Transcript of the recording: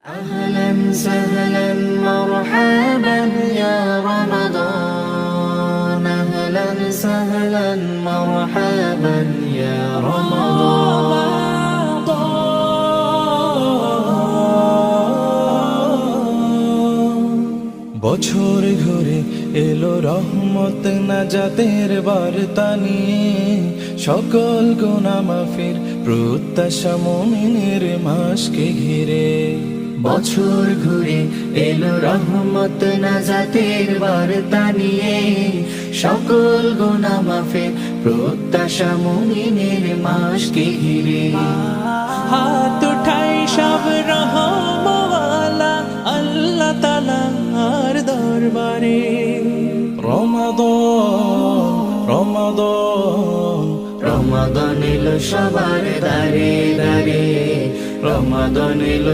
أهلا سهلا مرحبا يا رمضان، أهلا سهلا مرحبا يا رمضان। বছর ঘুরে এলো রহমত নাজাতের বার্তা নিয়ে, সকল গুনাহ মাফির প্রত্যাশা মুমিনের মাসকে ঘিরে। বছর ঘুরে এলো রহমত নাজাতের বার্তা নিয়ে, সকল গুনাহ মাফের প্রত্যাশা মুমিনের মাসকে ঘিরে। হাত উঠাই সব রহমওয়ালা আল্লাহ তাআলার দরবারে। রমাদান রমাদান রমাদান এলো সবার দ্বারে দ্বারে, রমাদান এলো